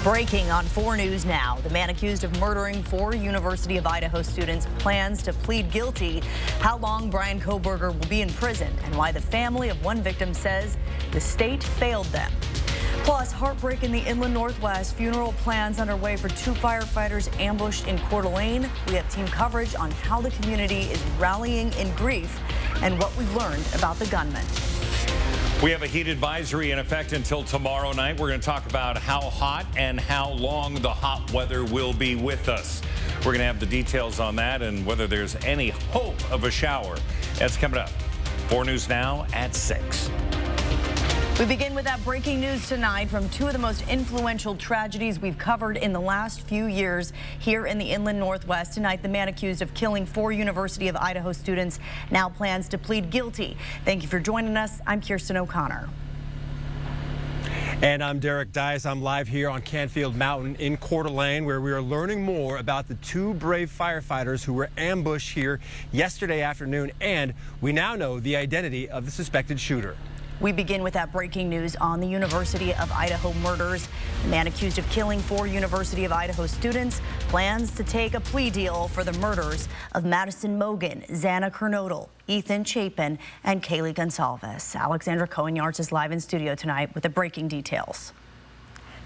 Breaking on 4 News Now. The man accused of murdering 4 University of Idaho students plans to plead guilty. How long Bryan Kohberger will be in prison and why the family of one victim says the state failed them. Plus, heartbreak in the Inland Northwest. Funeral plans underway for 2 firefighters ambushed in Coeur d'Alene. We have team coverage on how the community is rallying in grief and what we've learned about the gunman. We have a heat advisory in effect until tomorrow night. We're going to talk about how hot and how long the hot weather will be with us. We're going to have the details on that and whether there's any hope of a shower. That's coming up. 4 News Now at 6. We begin with that breaking news tonight from 2 of the most influential tragedies we've covered in the last few years here in the Inland Northwest. Tonight, the man accused of killing 4 University of Idaho students now plans to plead guilty. Thank you for joining us. I'm Kirsten O'Connor. And I'm Derek Dice. I'm live here on Canfield Mountain in Coeur d'Alene, where we are learning more about the 2 brave firefighters who were ambushed here yesterday afternoon. And we now know the identity of the suspected shooter. We begin with that breaking news on the University of Idaho murders. The man accused of killing 4 University of Idaho students plans to take a plea deal for the murders of Madison Mogen, Xana Kernodle, Ethan Chapin, and Kaylee Gonsalves. Alexandra Cohen-Yards is live in studio tonight with the breaking details.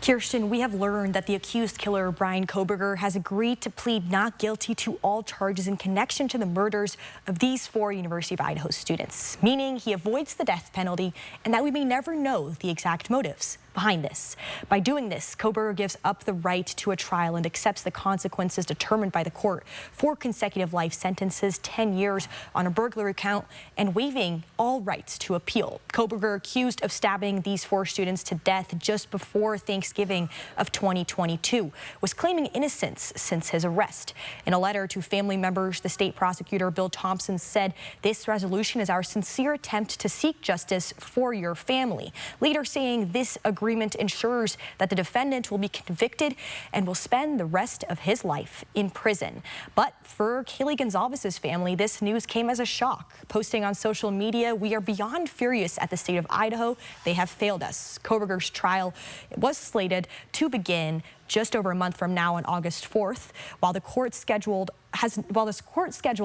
Kirsten, we have learned that the accused killer, Bryan Kohberger, has agreed to plead not guilty to all charges in connection to the murders of these 4 University of Idaho students, meaning he avoids the death penalty and that we may never know the exact motives behind this. By doing this, Kohberger gives up the right to a trial and accepts the consequences determined by the court: 4 consecutive life sentences, 10 years on a burglary count, and waiving all rights to appeal. Kohberger, accused of stabbing these 4 students to death just before Thanksgiving of 2022, was claiming innocence since his arrest. In a letter to family members, the state prosecutor, Bill Thompson, said, "This resolution is our sincere attempt to seek justice for your family," later saying this agreement ensures that the defendant will be convicted and will spend the rest of his life in prison. But for Kaylee Gonsalves' family, this news came as a shock. Posting on social media, "We are beyond furious at the state of Idaho. They have failed us." Kohberger's trial was slated to begin just over a month from now on August 4th. While the court schedule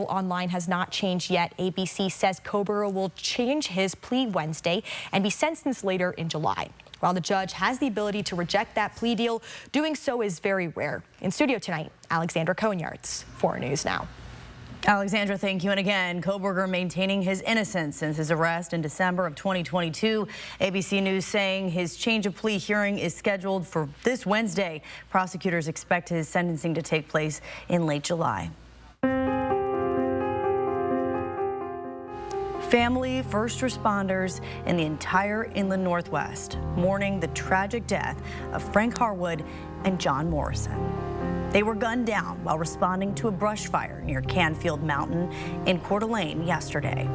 online has not changed yet, ABC says Kohberger will change his plea Wednesday and be sentenced later in July. While the judge has the ability to reject that plea deal, doing so is very rare. In studio tonight, Alexandra Cohen-Yards, 4 News Now. Alexandra, thank you. And again, Kohberger maintaining his innocence since his arrest in December of 2022. ABC News saying his change of plea hearing is scheduled for this Wednesday. Prosecutors expect his sentencing to take place in late July. Family, first responders, and the entire Inland Northwest mourning the tragic death of Frank Harwood and John Morrison. They were gunned down while responding to a brush fire near Canfield Mountain in Coeur d'Alene yesterday.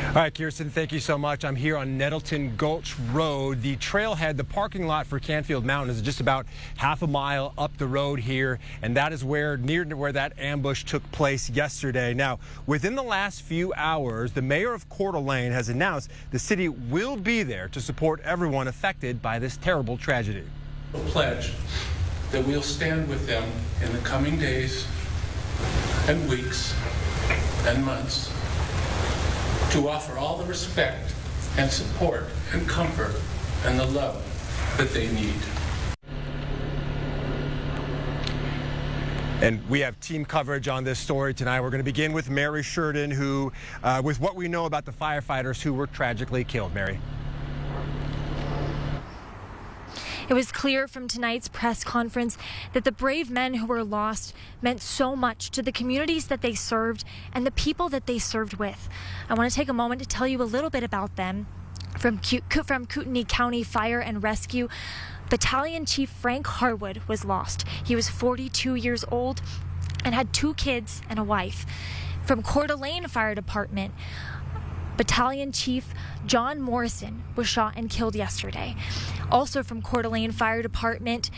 All right, Kirsten, thank you so much. I'm here on Nettleton Gulch Road. The trailhead, the parking lot for Canfield Mountain is just about half a mile up the road here, and that is near to where that ambush took place yesterday. Now, within the last few hours, the mayor of Coeur d'Alene has announced the city will be there to support everyone affected by this terrible tragedy. Pledge that we'll stand with them in the coming days and weeks and months to offer all the respect and support and comfort and the love that they need. And we have team coverage on this story tonight. We're going to begin with Mary Sheridan, who, with what we know about the firefighters who were tragically killed. Mary. It was clear from tonight's press conference that the brave men who were lost meant so much to the communities that they served and the people that they served with. I want to take a moment to tell you a little bit about them. From Kootenai County Fire and Rescue, Battalion Chief Frank Harwood was lost. He was 42 years old and had 2 kids and a wife. From Coeur d'Alene Fire Department, Battalion Chief John Morrison was shot and killed yesterday. Also from Coeur d'Alene Fire Department,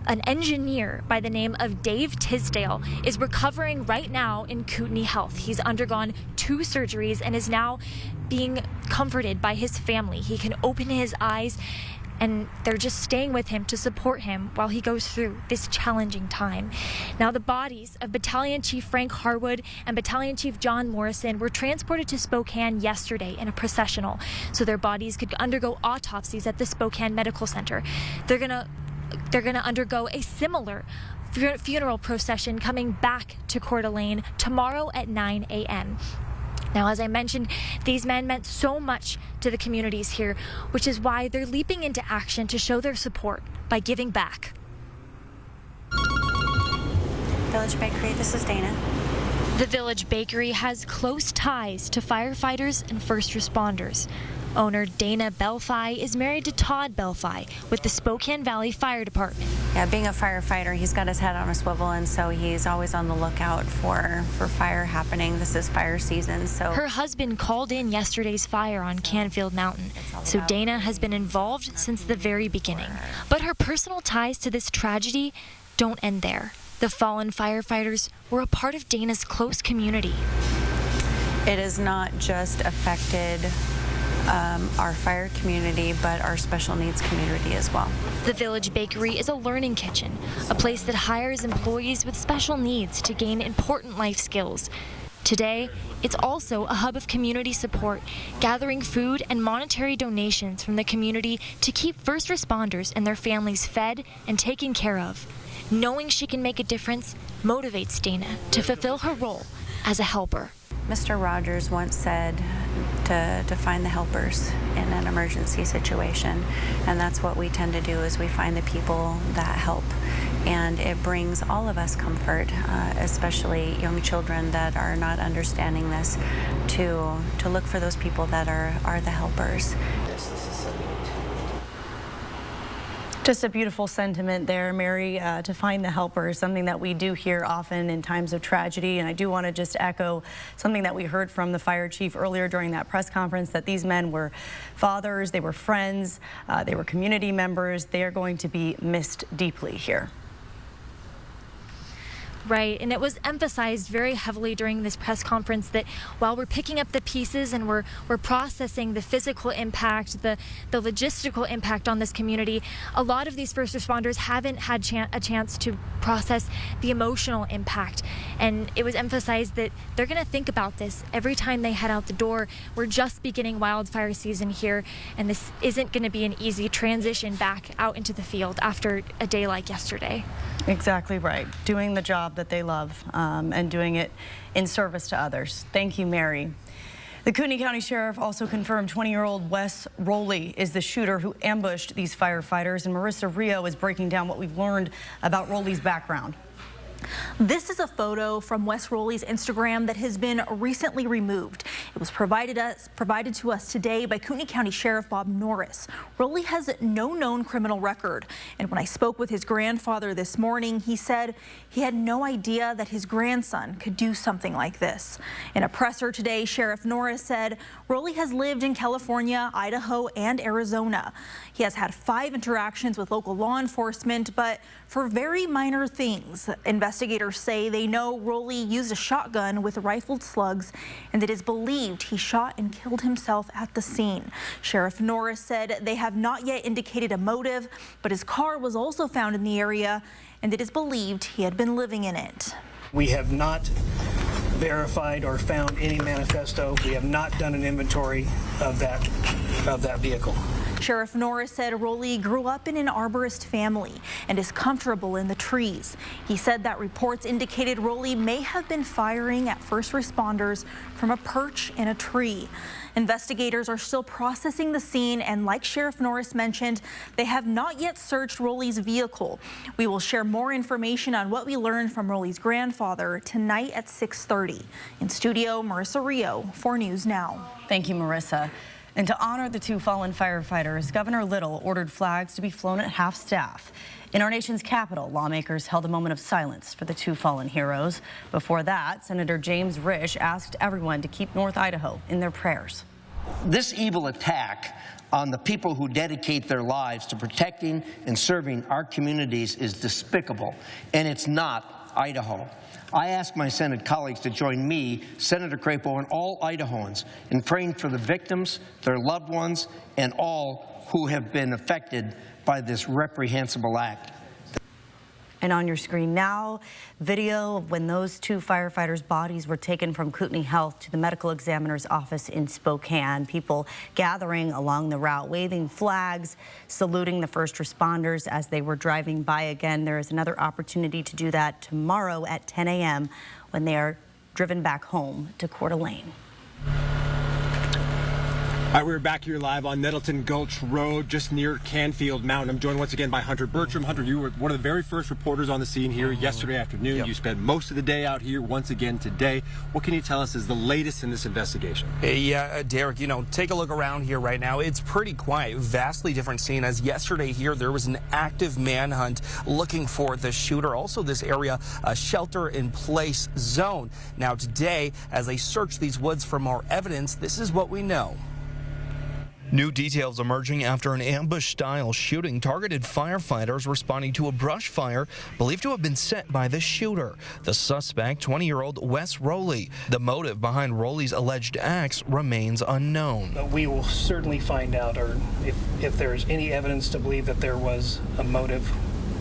an engineer by the name of Dave Tisdale is recovering right now in Kootenai Health. He's undergone 2 surgeries and is now being comforted by his family. He can open his eyes and they're just staying with him to support him while he goes through this challenging time. Now, the bodies of Battalion Chief Frank Harwood and Battalion Chief John Morrison were transported to Spokane yesterday in a processional, so their bodies could undergo autopsies at the Spokane Medical Center. They're gonna undergo a similar funeral procession coming back to Coeur d'Alene tomorrow at 9 a.m. Now, as I mentioned, these men meant so much to the communities here, which is why they're leaping into action to show their support by giving back. Village Bakery, this is Dana. The Village Bakery has close ties to firefighters and first responders. Owner Dana Belfi is married to Todd Belfi with the Spokane Valley Fire Department. Yeah, being a firefighter, he's got his head on a swivel, and so he's always on the lookout for fire happening. This is fire season, so. Her husband called in yesterday's fire on Canfield Mountain, so Dana has been involved since the very beginning. But her personal ties to this tragedy don't end there. The fallen firefighters were a part of Dana's close community. It has not just affected our fire community, but our special needs community as well. The Village Bakery is a learning kitchen, a place that hires employees with special needs to gain important life skills. Today, it's also a hub of community support, gathering food and monetary donations from the community to keep first responders and their families fed and taken care of. Knowing she can make a difference motivates Dana to fulfill her role as a helper. Mr. Rogers once said to find the helpers in an emergency situation, and that's what we tend to do, is we find the people that help, and it brings all of us comfort, especially young children that are not understanding this, to look for those people that are the helpers. Just a beautiful sentiment there, Mary, to find the helpers, something that we do hear often in times of tragedy. And I do want to just echo something that we heard from the fire chief earlier during that press conference, that these men were fathers, they were friends, they were community members. They are going to be missed deeply here. Right, and it was emphasized very heavily during this press conference that while we're picking up the pieces and we're processing the physical impact, the logistical impact on this community, a lot of these first responders haven't had a chance to process the emotional impact. And it was emphasized that they're going to think about this every time they head out the door. We're just beginning wildfire season here, and this isn't going to be an easy transition back out into the field after a day like yesterday. Exactly right. Doing the job that they love and doing it in service to others. Thank you, Mary. The Kootenai County Sheriff also confirmed 20-year-old Wes Rowley is the shooter who ambushed these firefighters, and Marissa Rio is breaking down what we've learned about Rowley's background. This is a photo from Wes Rowley's Instagram that has been recently removed. It was provided to us today by Kootenai County Sheriff Bob Norris. Rowley has no known criminal record, and when I spoke with his grandfather this morning, he said he had no idea that his grandson could do something like this. In a presser today, Sheriff Norris said Rowley has lived in California, Idaho, and Arizona. He has had 5 interactions with local law enforcement, but for very minor things. Investigators say they know Rowley used a shotgun with rifled slugs, and it is believed he shot and killed himself at the scene. Sheriff Norris said they have not yet indicated a motive, but his car was also found in the area, and it is believed he had been living in it. We have not verified or found any manifesto. We have not done an inventory of that vehicle. Sheriff Norris said Rowley grew up in an arborist family and is comfortable in the trees. He said that reports indicated Rowley may have been firing at first responders from a perch in a tree. Investigators are still processing the scene, and like Sheriff Norris mentioned, they have not yet searched Rowley's vehicle. We will share more information on what we learned from Rowley's grandfather tonight at 6:30. In studio, Marissa Rio, 4 News Now. Thank you, Marissa. And to honor the 2 fallen firefighters, Governor Little ordered flags to be flown at half-staff. In our nation's capital, lawmakers held a moment of silence for the 2 fallen heroes. Before that, Senator James Risch asked everyone to keep North Idaho in their prayers. This evil attack on the people who dedicate their lives to protecting and serving our communities is despicable, and it's not Idaho. I ask my Senate colleagues to join me, Senator Crapo, and all Idahoans in praying for the victims, their loved ones, and all who have been affected by this reprehensible act. And on your screen now, video of when those two firefighters' bodies were taken from Kootenai Health to the medical examiner's office in Spokane. People gathering along the route, waving flags, saluting the first responders as they were driving by. Again, there is another opportunity to do that tomorrow at 10 a.m. when they are driven back home to Coeur d'Alene. All right, we're back here live on Nettleton Gulch Road, just near Canfield Mountain. I'm joined once again by Hunter Bertram. Hunter, you were one of the very first reporters on the scene here yesterday afternoon. Yep. You spent most of the day out here once again today. What can you tell us is the latest in this investigation? Yeah, Derek, take a look around here right now. It's pretty quiet, vastly different scene. As yesterday here, there was an active manhunt looking for the shooter. Also, this area, a shelter-in-place zone. Now, today, as they search these woods for more evidence, this is what we know. New details emerging after an ambush-style shooting targeted firefighters responding to a brush fire believed to have been set by the shooter. The suspect, 20-year-old Wes Rowley. The motive behind Rowley's alleged acts remains unknown. We will certainly find out, or if there's any evidence to believe that there was a motive,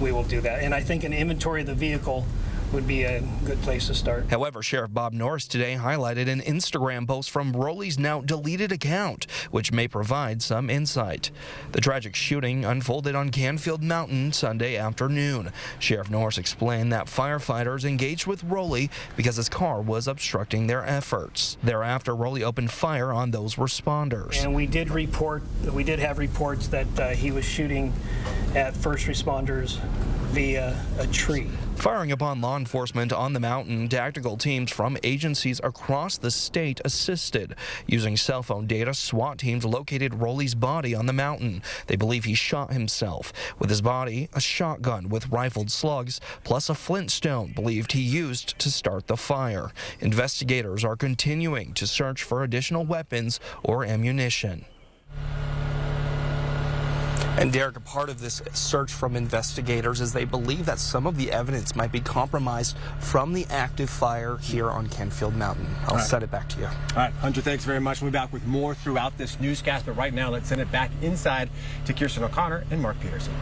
we will do that. And I think an inventory of the vehicle would be a good place to start. However, Sheriff Bob Norris today highlighted an Instagram post from Rowley's now deleted account, which may provide some insight. The tragic shooting unfolded on Canfield Mountain Sunday afternoon. Sheriff Norris explained that firefighters engaged with Rowley because his car was obstructing their efforts. Thereafter, Rowley opened fire on those responders. And we did have reports that he was shooting at first responders via a tree. Firing upon law enforcement on the mountain, tactical teams from agencies across the state assisted. Using cell phone data, SWAT teams located Rowley's body on the mountain. They believe he shot himself. With his body, a shotgun with rifled slugs, plus a flintstone believed he used to start the fire. Investigators are continuing to search for additional weapons or ammunition. And Derek, a part of this search from investigators is they believe that some of the evidence might be compromised from the active fire here on Canfield Mountain. I'll send it back to you. All right, Hunter, thanks very much. We'll be back with more throughout this newscast, but right now let's send it back inside to Kirsten O'Connor and Mark Peterson.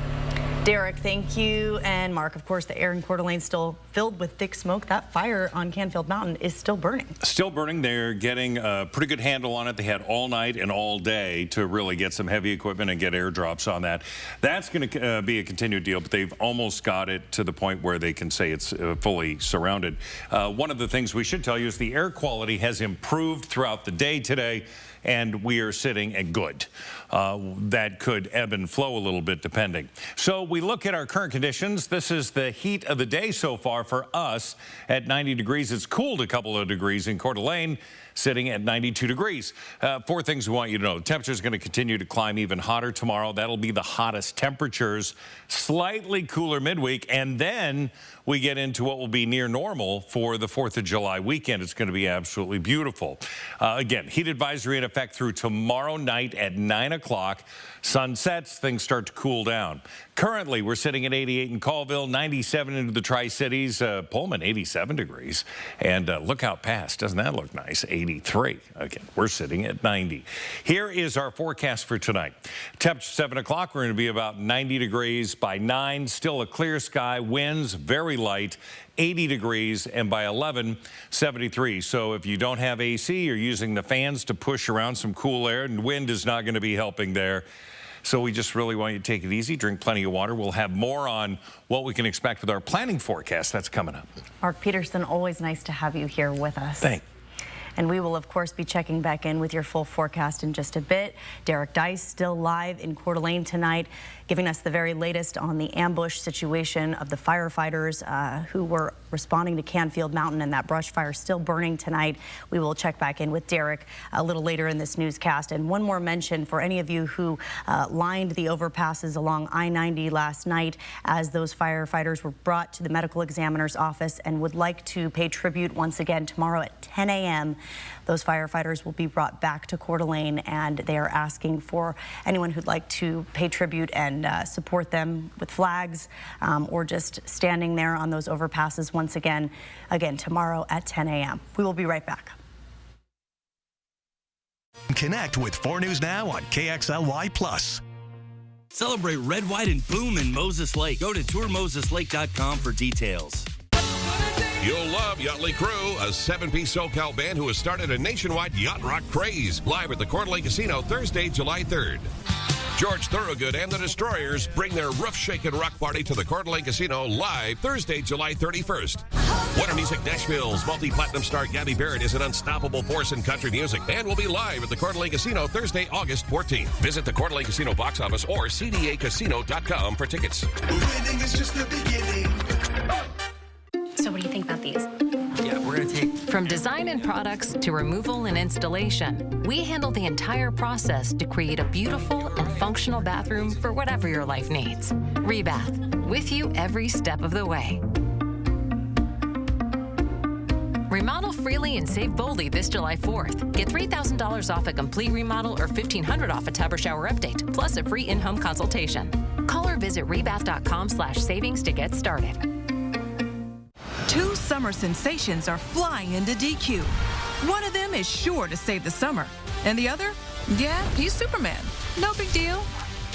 Derek, thank you. And Mark, of course, the air in Coeur d'Alene still filled with thick smoke. That fire on Canfield Mountain is still burning. Still burning. They're getting a pretty good handle on it. They had all night and all day to really get some heavy equipment and get airdrops on that. That's going to be a continued deal, but they've almost got it to the point where they can say it's fully surrounded. One of the things we should tell you is the air quality has improved throughout the day today, and we are sitting at good. That could ebb and flow a little bit depending. So we look at our current conditions. This is the heat of the day so far for us at 90 degrees. It's cooled a couple of degrees in Coeur d'Alene, sitting at 92 degrees. Four things we want you to know. The temperature is going to continue to climb even hotter tomorrow. That'll be the hottest temperatures. Slightly cooler midweek, and then we get into what will be near normal for the 4th of July weekend. It's going to be absolutely beautiful. Again, heat advisory in effect through tomorrow night at 9 o'clock. Sun sets, things start to cool down. Currently, we're sitting at 88 in Colville, 97 into the Tri-Cities, Pullman, 87 degrees. And look out past, doesn't that look nice? 83. Again, we're sitting at 90. Here is our forecast for tonight. Temperature 7 o'clock, we're going to be about 90 degrees by 9. Still a clear sky, winds very light, 80 degrees, and by 11, 73. So if you don't have AC, you're using the fans to push around some cool air, and wind is not going to be helping there. So we just really want you to take it easy, drink plenty of water. We'll have more on what we can expect with our planning forecast. That's coming up. Mark Peterson, always nice to have you here with us. Thanks. And we will, of course, be checking back in with your full forecast in just a bit. Derek Dice still live in Coeur d'Alene tonight, giving us the very latest on the ambush situation of the firefighters who were responding to Canfield Mountain, and that brush fire still burning tonight. We will check back in with Derek a little later in this newscast. And one more mention for any of you who lined the overpasses along I-90 last night as those firefighters were brought to the medical examiner's office and would like to pay tribute once again tomorrow at 10 a.m. Those firefighters will be brought back to Coeur d'Alene, and they are asking for anyone who'd like to pay tribute and support them with flags or just standing there on those overpasses once again tomorrow at 10 a.m. We will be right back. Connect with 4 News Now on KXLY+. Celebrate red, white, and boom in Moses Lake. Go to tourmoseslake.com for details. You'll love Yachtly Crew, a 7-piece SoCal band who has started a nationwide yacht rock craze. Live at the Coeur d'Alene Casino Thursday, July 3rd. George Thorogood and the Destroyers bring their roof-shaking rock party to the Coeur d'Alene Casino live Thursday, July 31st. Winter Music Nashville's multi-platinum star Gabby Barrett is an unstoppable force in country music and will be live at the Coeur d'Alene Casino Thursday, August 14th. Visit the Coeur d'Alene Casino box office or cdacasino.com for tickets. Winning is just the beginning. So what do you think about these? Yeah, we're going to take... From design and products to removal and installation, we handle the entire process to create a beautiful and functional bathroom for whatever your life needs. Rebath, with you every step of the way. Remodel freely and save boldly this July 4th. Get $3,000 off a complete remodel or $1,500 off a tub or shower update, plus a free in-home consultation. Call or visit rebath.com/savings to get started. Two summer sensations are flying into DQ. One of them is sure to save the summer. And the other? Yeah, he's Superman. No big deal.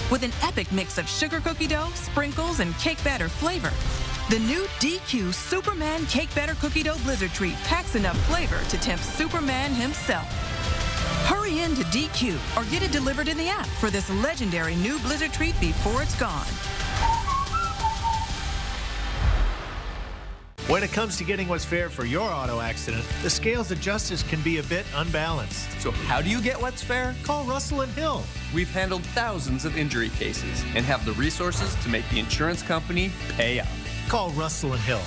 With an epic mix of sugar cookie dough, sprinkles, and cake batter flavor, the new DQ Superman Cake Batter Cookie Dough Blizzard Treat packs enough flavor to tempt Superman himself. Hurry into DQ or get it delivered in the app for this legendary new Blizzard Treat before it's gone. When it comes to getting what's fair for your auto accident, the scales of justice can be a bit unbalanced. So how do you get what's fair? Call Russell and Hill. We've handled thousands of injury cases and have the resources to make the insurance company pay up. Call Russell and Hill.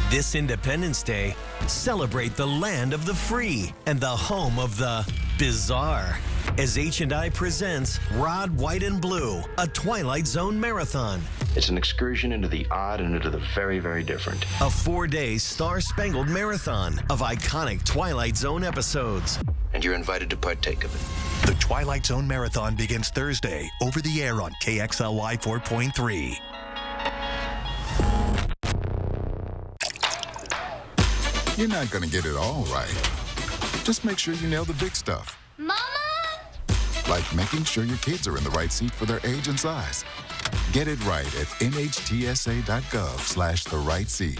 This Independence Day, celebrate the land of the free and the home of the bizarre. As H&I presents Rod, White, and Blue, a Twilight Zone marathon. It's an excursion into the odd and into the very, very different. A 4-day star-spangled marathon of iconic Twilight Zone episodes. And you're invited to partake of it. The Twilight Zone Marathon begins Thursday, over the air on KXLY 4.3. You're not going to get it all right. Just make sure you nail the big stuff. Mama! Like making sure your kids are in the right seat for their age and size. Get it right at nhtsa.gov/the-right-seat.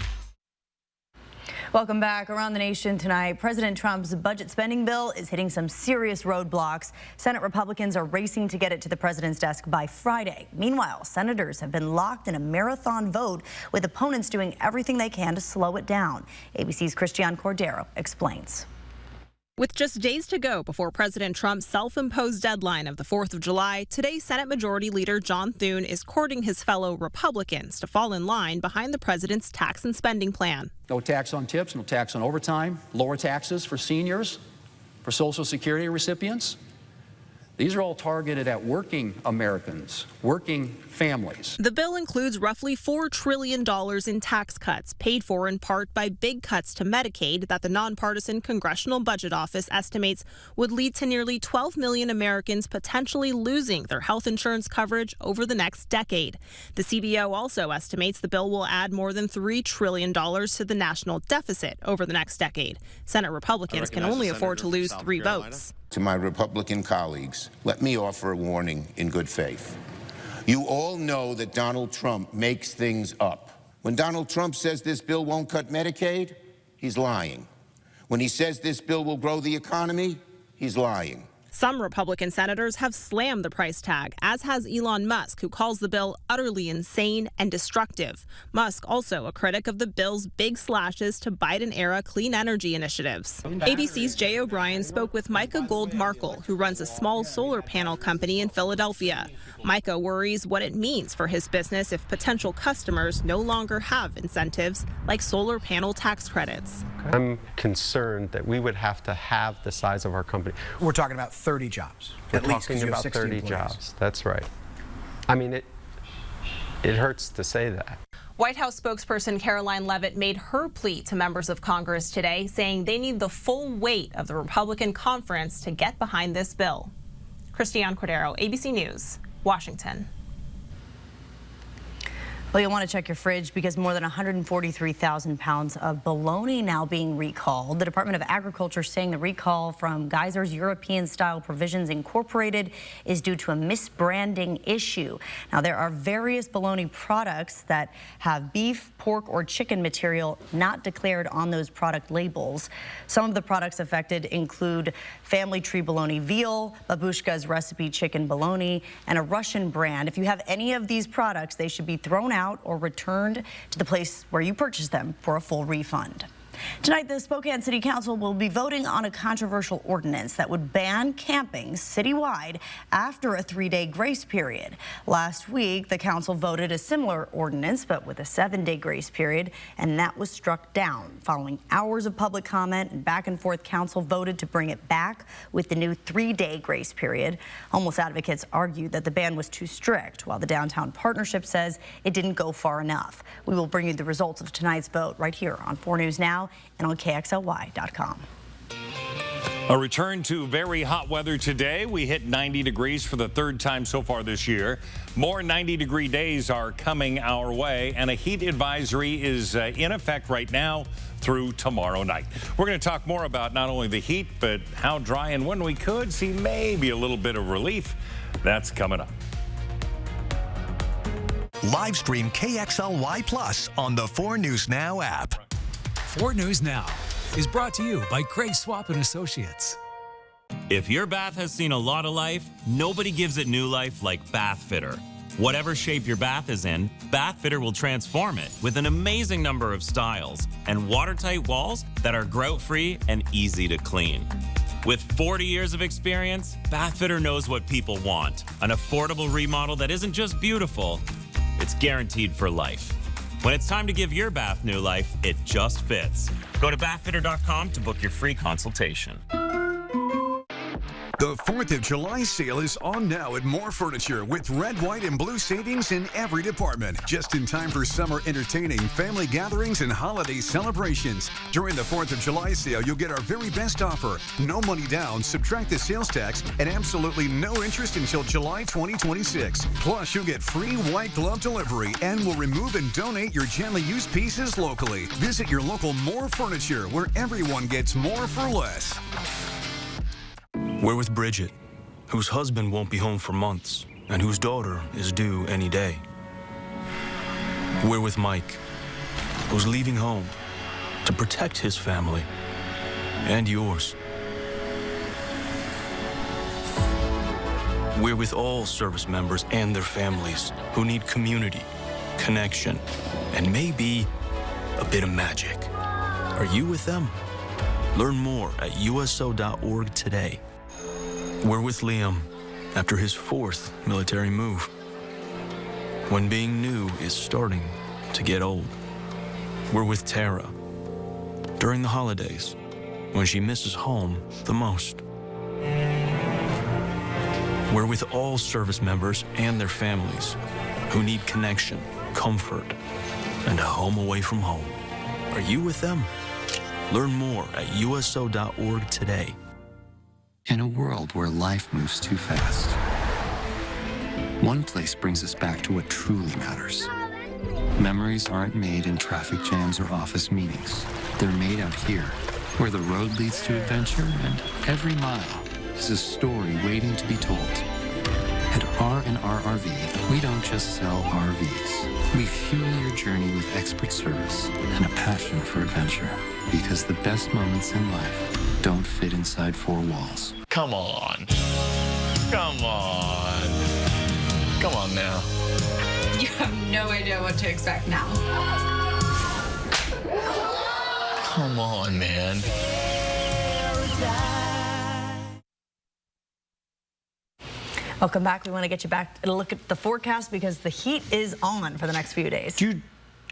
Welcome back. Around the nation tonight, President Trump's budget spending bill is hitting some serious roadblocks. Senate Republicans are racing to get it to the president's desk by Friday. Meanwhile, senators have been locked in a marathon vote, with opponents doing everything they can to slow it down. ABC's Christiane Cordero explains. With just days to go before President Trump's self-imposed deadline of the 4th of July, today Senate Majority Leader John Thune is courting his fellow Republicans to fall in line behind the president's tax and spending plan. No tax on tips, no tax on overtime, lower taxes for seniors, for Social Security recipients. These are all targeted at working Americans, working families. The bill includes roughly $4 trillion in tax cuts, paid for in part by big cuts to Medicaid that the nonpartisan Congressional Budget Office estimates would lead to nearly 12 million Americans potentially losing their health insurance coverage over the next decade. The CBO also estimates the bill will add more than $3 trillion to the national deficit over the next decade. Senate Republicans can only afford to lose 3 votes. To my Republican colleagues, let me offer a warning in good faith. You all know that Donald Trump makes things up. When Donald Trump says this bill won't cut Medicaid, he's lying. When he says this bill will grow the economy, he's lying. Some Republican senators have slammed the price tag, as has Elon Musk, who calls the bill utterly insane and destructive. Musk also a critic of the bill's big slashes to Biden-era clean energy initiatives. ABC's Jay O'Brien spoke with Micah Gold-Markle, who runs a small solar panel company in Philadelphia. Micah worries what it means for his business if potential customers no longer have incentives like solar panel tax credits. I'm concerned that we would have to have the size of our company. We're talking about 30 jobs. We're at least, talking about 30 jobs. That's right. I mean, it hurts to say that. White House spokesperson Caroline Leavitt made her plea to members of Congress today, saying they need the full weight of the Republican conference to get behind this bill. Christiane Cordero, ABC News, Washington. Well, you'll want to check your fridge because more than 143,000 pounds of bologna now being recalled. The Department of Agriculture saying the recall from Geyser's European-style Provisions Incorporated is due to a misbranding issue. Now, there are various bologna products that have beef, pork, or chicken material not declared on those product labels. Some of the products affected include Family Tree Bologna Veal, Babushka's Recipe Chicken Bologna, and a Russian brand. If you have any of these products, they should be thrown out or returned to the place where you purchased them for a full refund. Tonight, the Spokane City Council will be voting on a controversial ordinance that would ban camping citywide after a 3-day grace period. Last week, the council voted a similar ordinance, but with a 7-day grace period, and that was struck down. Following hours of public comment and back and forth, council voted to bring it back with the new 3-day grace period. Homeless advocates argued that the ban was too strict, while the Downtown Partnership says it didn't go far enough. We will bring you the results of tonight's vote right here on 4 News Now and on KXLY.com. A return to very hot weather today. We hit 90 degrees for the 3rd time so far this year. More 90-degree days are coming our way, and a heat advisory is in effect right now through tomorrow night. We're going to talk more about not only the heat, but how dry and when we could see maybe a little bit of relief. That's coming up. Live stream KXLY Plus on the 4 News Now app. 4 News Now is brought to you by Craig Swap & Associates. If your bath has seen a lot of life, nobody gives it new life like Bath Fitter. Whatever shape your bath is in, Bath Fitter will transform it with an amazing number of styles and watertight walls that are grout-free and easy to clean. With 40 years of experience, Bath Fitter knows what people want. An affordable remodel that isn't just beautiful, it's guaranteed for life. When it's time to give your bath new life, it just fits. Go to bathfitter.com to book your free consultation. The 4th of July sale is on now at More Furniture with red, white, and blue savings in every department. Just in time for summer entertaining, family gatherings, and holiday celebrations. During the 4th of July sale, you'll get our very best offer. No money down, subtract the sales tax, and absolutely no interest until July 2026. Plus, you'll get free white glove delivery and will remove and donate your gently used pieces locally. Visit your local More Furniture where everyone gets more for less. We're with Bridget, whose husband won't be home for months and whose daughter is due any day. We're with Mike, who's leaving home to protect his family and yours. We're with all service members and their families who need community, connection, and maybe a bit of magic. Are you with them? Learn more at USO.org today. We're with Liam after his 4th military move. When being new is starting to get old. We're with Tara during the holidays when she misses home the most. We're with all service members and their families who need connection, comfort, and a home away from home. Are you with them? Learn more at USO.org today. In a world where life moves too fast, one place brings us back to what truly matters. Memories aren't made in traffic jams or office meetings. They're made out here, where the road leads to adventure and every mile is a story waiting to be told. At R&R RV, we don't just sell RVs. We fuel your journey with expert service and a passion for adventure. Because the best moments in life don't fit inside 4 walls. Come on. Come on. Come on now. You have no idea what to expect now. Come on, man. Welcome back. We want to get you back to look at the forecast because the heat is on for the next few days.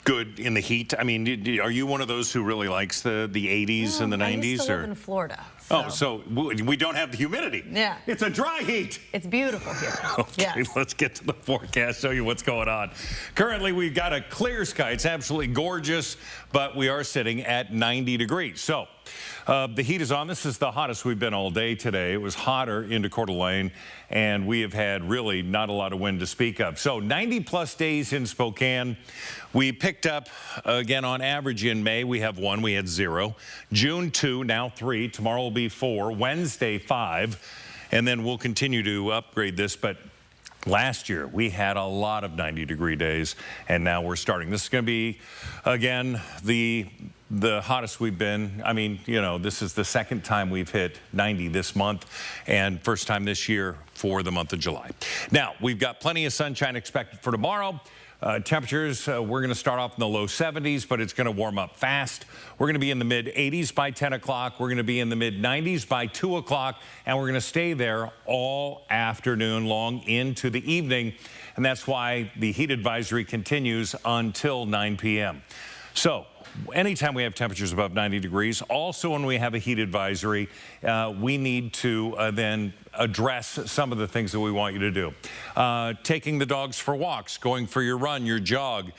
Good in the heat? I mean, are you one of those who really likes the 80s and the 90s? I used to live in Florida. So we don't have the humidity. Yeah. It's a dry heat. It's beautiful here. Okay, yes. Let's get to the forecast, show you what's going on. Currently, we've got a clear sky. It's absolutely gorgeous, but we are sitting at 90 degrees. So the heat is on. This is the hottest we've been all day today. It was hotter into Coeur d'Alene, and we have had really not a lot of wind to speak of. So 90-plus days in Spokane. We picked up, again, on average in May, we have 1, we had 0. June 2, now 3. Tomorrow will be 4. Wednesday, 5. And then we'll continue to upgrade this, but last year, we had a lot of 90-degree days, and now we're starting. This is going to be, again, the hottest we've been. I mean, you know, this is the second time we've hit 90 this month, and first time this year for the month of July. Now, we've got plenty of sunshine expected for tomorrow. Temperatures, we're going to start off in the low 70s, but it's going to warm up fast. We're going to be in the mid-80s by 10 o'clock. We're going to be in the mid-90s by 2 o'clock, and we're going to stay there all afternoon long into the evening, and that's why the heat advisory continues until 9 p.m. So anytime we have temperatures above 90 degrees, also when we have a heat advisory, we need to then address some of the things that we want you to do. Taking the dogs for walks, going for your run, your jog,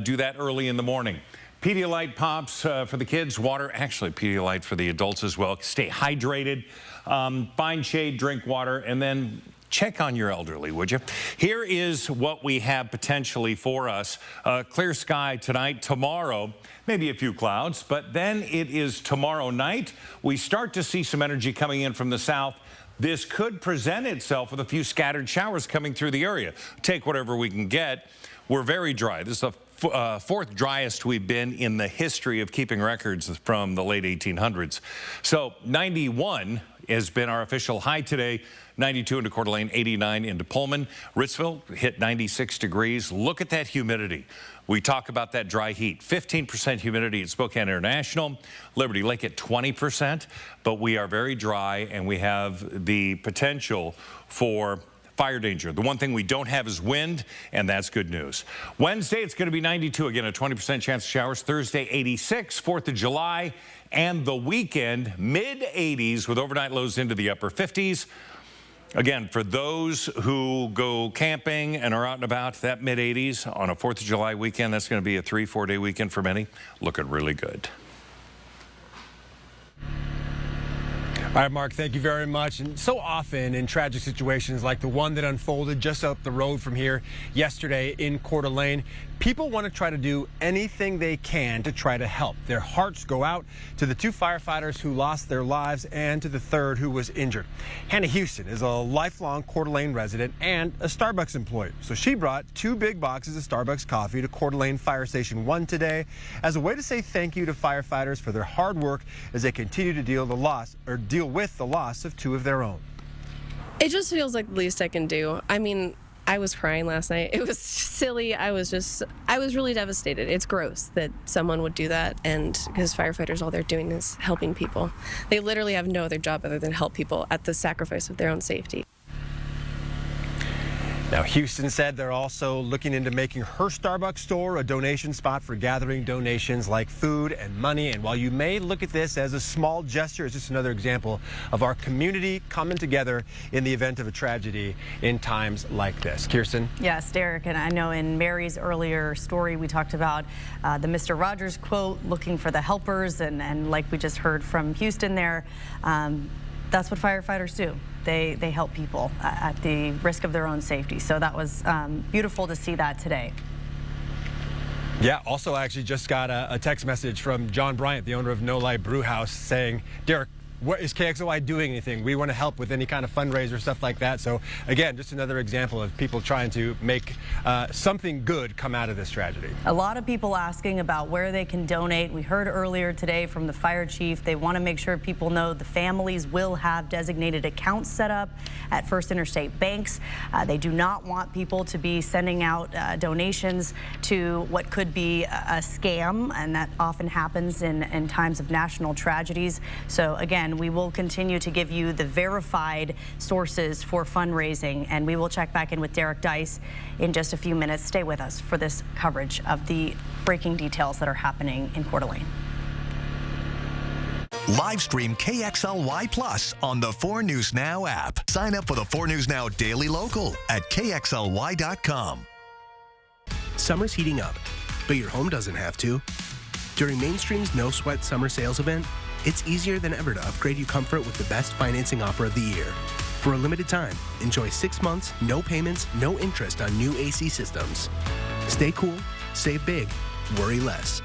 do that early in the morning. Pedialyte pops for the kids, water, actually Pedialyte for the adults as well. Stay hydrated, find shade, drink water, and then check on your elderly, would you? Here is what we have potentially for us. Clear sky tonight, tomorrow, maybe a few clouds, but then it is tomorrow night. We start to see some energy coming in from the south. This could present itself with a few scattered showers coming through the area. Take whatever we can get. We're very dry. This is the fourth driest we've been in the history of keeping records from the late 1800s. So 91 has been our official high today. 92 into Coeur d'Alene, 89 into Pullman. Ritzville hit 96 degrees. Look at that humidity. We talk about that dry heat. 15% humidity at Spokane International. Liberty Lake at 20%. But we are very dry, and we have the potential for fire danger. The one thing we don't have is wind, and that's good news. Wednesday, it's going to be 92. Again, a 20% chance of showers. Thursday, 86. 4th of July. And the weekend, mid-80s with overnight lows into the upper 50s. Again, for those who go camping and are out and about, that mid-80s on a 4th of July weekend, that's going to be a 3-4 day weekend for many. Looking really good. All right, Mark, thank you very much. And so often in tragic situations like the one that unfolded just up the road from here yesterday in Coeur d'Alene, people want to try to do anything they can to try to help. Their hearts go out to the 2 firefighters who lost their lives and to the 3rd who was injured. Hannah Houston is a lifelong Coeur d'Alene resident and a Starbucks employee. So she brought 2 big boxes of Starbucks coffee to Coeur d'Alene Fire Station 1 today as a way to say thank you to firefighters for their hard work as they continue to deal with the loss of 2 of their own. It just feels like the least I can do. I mean, I was crying last night. It was silly. I was really devastated. It's gross that someone would do that, and because firefighters, all they're doing is helping people. They literally have no other job other than help people at the sacrifice of their own safety. Now, Houston said they're also looking into making her Starbucks store a donation spot for gathering donations like food and money. And while you may look at this as a small gesture, it's just another example of our community coming together in the event of a tragedy in times like this. Kirsten? Yes, Derek, and I know in Mary's earlier story, we talked about the Mr. Rogers quote, looking for the helpers, and like we just heard from Houston there, that's what firefighters do. They help people at the risk of their own safety. So that was beautiful to see that today. Yeah, also I actually just got a text message from John Bryant, the owner of No Light Brew House, saying, Derek, what is KXLY doing anything? We want to help with any kind of fundraiser, stuff like that. So again, just another example of people trying to make something good come out of this tragedy. A lot of people asking about where they can donate. We heard earlier today from the fire chief. They want to make sure people know the families will have designated accounts set up at First Interstate banks. They do not want people to be sending out donations to what could be a scam, and that often happens in times of national tragedies. So again, we will continue to give you the verified sources for fundraising, and we will check back in with Derek Dice in just a few minutes. Stay with us for this coverage of the breaking details that are happening in Coeur d'Alene. Live stream KXLY Plus on the 4 News Now app. Sign up for the 4 News Now Daily Local at KXLY.com. Summer's heating up, but your home doesn't have to. During Mainstream's No Sweat Summer Sales event, it's easier than ever to upgrade your comfort with the best financing offer of the year. For a limited time, enjoy 6 months, no payments, no interest on new AC systems. Stay cool, save big, worry less.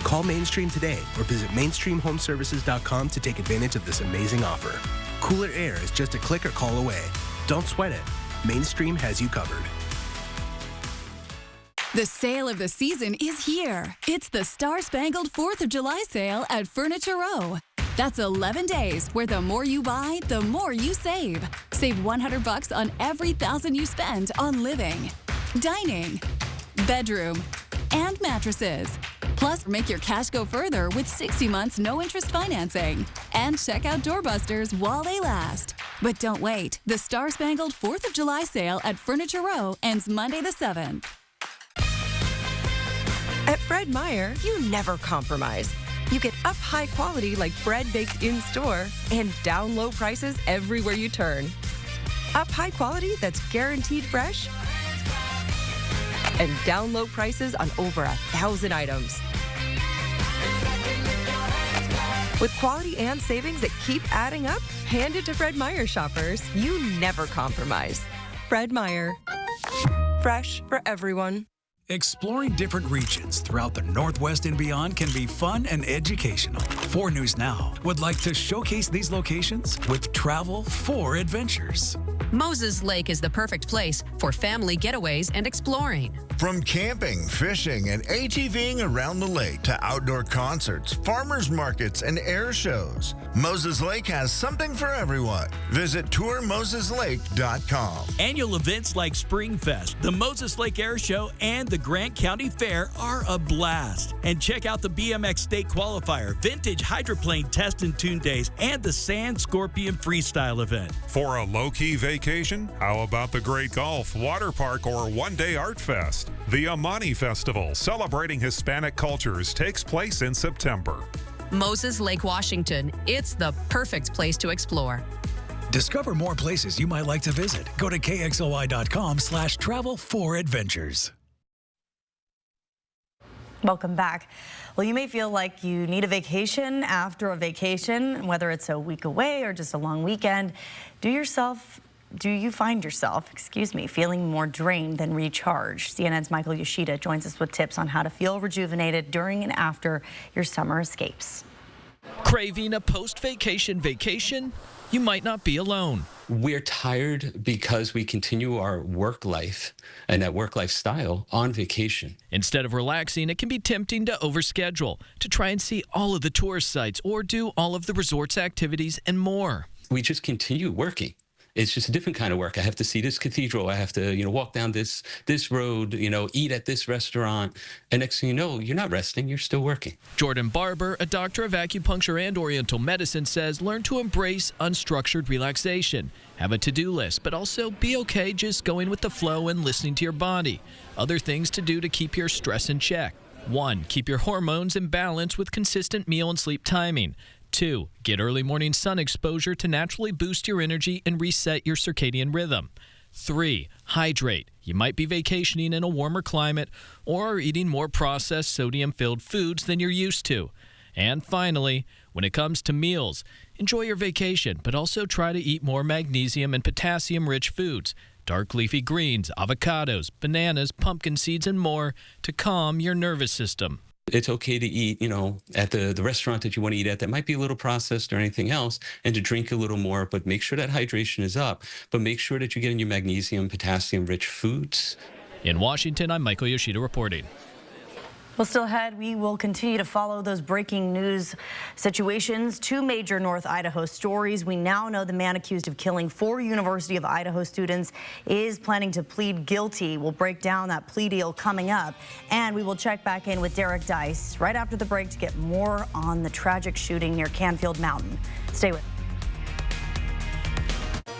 Call Mainstream today or visit mainstreamhomeservices.com to take advantage of this amazing offer. Cooler air is just a click or call away. Don't sweat it. Mainstream has you covered. The sale of the season is here. It's the Star-Spangled 4th of July sale at Furniture Row. That's 11 days where the more you buy, the more you save. Save $100 on every $1,000 you spend on living, dining, bedroom, and mattresses. Plus, make your cash go further with 60 months no-interest financing. And check out doorbusters while they last. But don't wait. The Star-Spangled 4th of July sale at Furniture Row ends Monday the 7th. At Fred Meyer, you never compromise. You get up high quality like bread baked in store and down low prices everywhere you turn. Up high quality that's guaranteed fresh and down low prices on over 1,000 items. With quality and savings that keep adding up, hand it to Fred Meyer shoppers. You never compromise. Fred Meyer. Fresh for everyone. Exploring different regions throughout the Northwest and beyond can be fun and educational. 4 News Now would like to showcase these locations with Travel for Adventures. Moses Lake is the perfect place for family getaways and exploring. From camping, fishing, and ATVing around the lake to outdoor concerts, farmers markets, and air shows, Moses Lake has something for everyone. Visit tourmoseslake.com. Annual events like Springfest, the Moses Lake Air Show, and the Grant County Fair are a blast. And check out the BMX State Qualifier, Vintage Hydroplane Test and Tune Days, and the Sand Scorpion Freestyle event. For a low-key vacation, how about the Great Gulf, Water Park, or one-day Art Fest? The Amani Festival, celebrating Hispanic cultures, takes place in September. Moses Lake, Washington. It's the perfect place to explore. Discover more places you might like to visit. Go to kxly.com/travel4adventures. Welcome back. Well, you may feel like you need a vacation after a vacation, whether it's a week away or just a long weekend. Do you find yourself, feeling more drained than recharged? CNN's Michael Yoshida joins us with tips on how to feel rejuvenated during and after your summer escapes. Craving a post-vacation vacation? You might not be alone. We're tired because we continue our work life and that work lifestyle on vacation. Instead of relaxing, it can be tempting to overschedule, to try and see all of the tourist sites or do all of the resort's activities and more. We just continue working. It's just a different kind of work. I have to see this cathedral. I have to, walk down this road, eat at this restaurant. And next thing you know, you're not resting. You're still working. Jordan Barber, a doctor of acupuncture and oriental medicine, says learn to embrace unstructured relaxation. Have a to-do list, but also be okay just going with the flow and listening to your body. Other things to do to keep your stress in check. 1. Keep your hormones in balance with consistent meal and sleep timing. 2. Get early morning sun exposure to naturally boost your energy and reset your circadian rhythm. 3. Hydrate. You might be vacationing in a warmer climate or are eating more processed sodium-filled foods than you're used to. And finally, when it comes to meals, enjoy your vacation, but also try to eat more magnesium and potassium-rich foods, dark leafy greens, avocados, bananas, pumpkin seeds, and more to calm your nervous system. It's okay to eat, at the restaurant that you want to eat at that might be a little processed or anything else, and to drink a little more, but make sure that hydration is up. But make sure that you're getting your magnesium, potassium-rich foods. In Washington, I'm Michael Yoshida reporting. Well, still ahead, we will continue to follow those breaking news situations. 2 major North Idaho stories. We now know the man accused of killing 4 University of Idaho students is planning to plead guilty. We'll break down that plea deal coming up, and we will check back in with Derek Dice right after the break to get more on the tragic shooting near Canfield Mountain. Stay with us.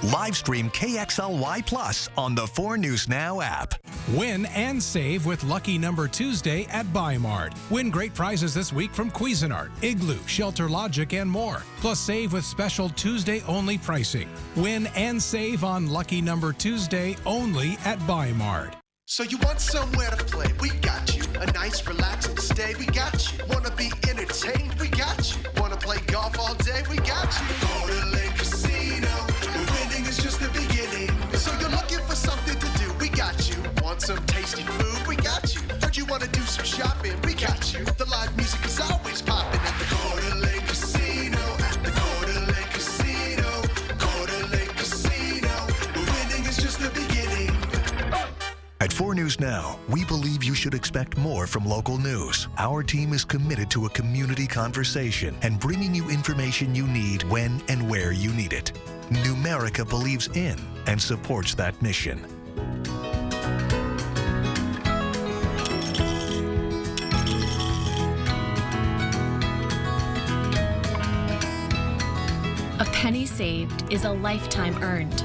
Live stream KXLY Plus on the 4 News Now app. Win and save with Lucky Number Tuesday at Bi-Mart. Win great prizes this week from Cuisinart, Igloo, Shelter Logic, and more. Plus save with special Tuesday-only pricing. Win and save on Lucky Number Tuesday only at Bi-Mart. So you want somewhere to play? We got you. A nice relaxing stay, we got you. Wanna be entertained, we got you. Wanna play golf all day, we got you. Coeur d'Alene Casino, the winning is just the beginning. So you're looking for something to do, we got you. Want some tasty food, we got you. Heard you wanna do some shopping, we got you. The live music is always popping at the Coeur d'Alene Casino. At the Coeur d'Alene Casino. Coeur d'Alene Casino, the winning is just the beginning. At 4 News Now, we believe you should expect more from local news. Our team is committed to a community conversation and bringing you information you need when and where you need it. Numerica believes in and supports that mission. A penny saved is a lifetime earned.